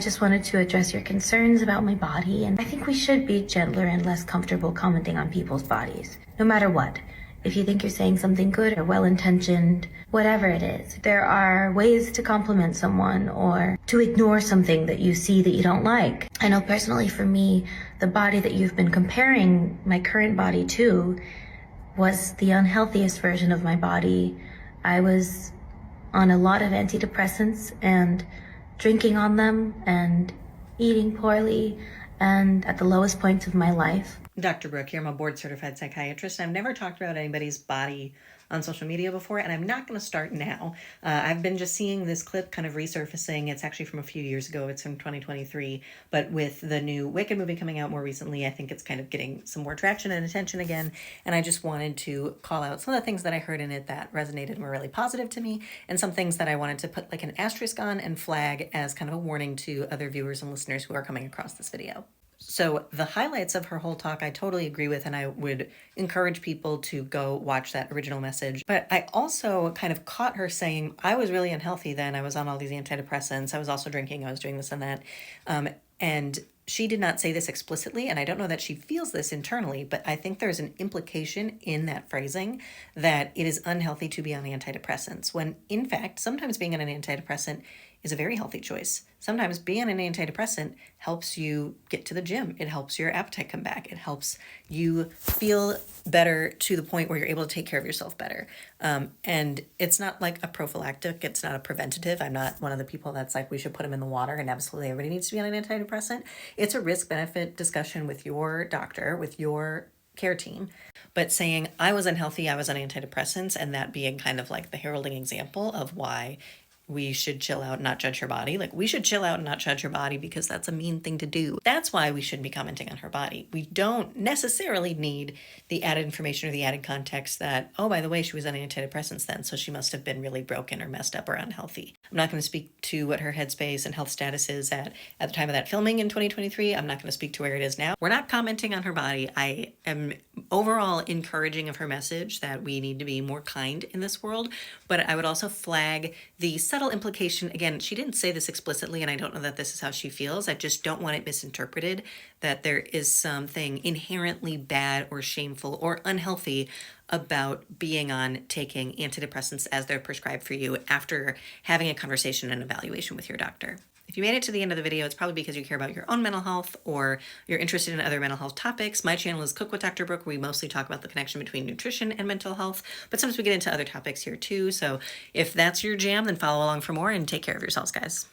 just wanted to address your concerns about my body, and I think we should be gentler and less comfortable commenting on people's bodies, no matter what. If you think you're saying something good or well-intentioned, whatever it is, there are ways to compliment someone or to ignore something that you see that you don't like. I know personally for me, the body that you've been comparing my current body to was the unhealthiest version of my body. I was on a lot of antidepressants and drinking on them and eating poorly and at the lowest points of my life. Dr. Brooke here. I'm a board-certified psychiatrist. I've never talked about anybody's body on social media before, and I'm not going to start now. I've been just seeing this clip kind of resurfacing. It's actually from a few years ago. It's from 2023. But with the new Wicked movie coming out more recently, I think it's kind of getting some more traction and attention again. And I just wanted to call out some of the things that I heard in it that resonated and were really positive to me, and some things that I wanted to put like an asterisk on and flag as kind of a warning to other viewers and listeners who are coming across this video. So the highlights of her whole talk I totally agree with, and I would encourage people to go watch that original message. But I also kind of caught her saying, I was really unhealthy then. I was on all these antidepressants. I was also drinking. I was doing this and that. And she did not say this explicitly, and I don't know that she feels this internally, but I think there's an implication in that phrasing that it is unhealthy to be on antidepressants, when in fact, sometimes being on an antidepressant is a very healthy choice. Sometimes being on an antidepressant helps you get to the gym. It helps your appetite come back. It helps you feel better to the point where you're able to take care of yourself better. And it's not like a prophylactic. It's not a preventative. I'm not one of the people that's like, we should put them in the water and absolutely everybody needs to be on an antidepressant. It's a risk-benefit discussion with your doctor, with your care team. But saying I was unhealthy, I was on antidepressants, and that being kind of like the heralding example of why we should chill out and not judge her body. Like, we should chill out and not judge her body because that's a mean thing to do. That's why we shouldn't be commenting on her body. We don't necessarily need the added information or the added context that, oh, by the way, she was on antidepressants then, so she must have been really broken or messed up or unhealthy. I'm not going to speak to what her headspace and health status is at the time of that filming in 2023. I'm not going to speak to where it is now. We're not commenting on her body. I am overall encouraging of her message that we need to be more kind in this world, but I would also flag the subtle implication. Again, she didn't say this explicitly, and I don't know that this is how she feels. I just don't want it misinterpreted that there is something inherently bad or shameful or unhealthy about being on taking antidepressants as they're prescribed for you after having a conversation and evaluation with your doctor. If you made it to the end of the video, it's probably because you care about your own mental health or you're interested in other mental health topics. My channel is Cook with Dr. Brooke. We mostly talk about the connection between nutrition and mental health, but sometimes we get into other topics here too. So if that's your jam, then follow along for more and take care of yourselves, guys.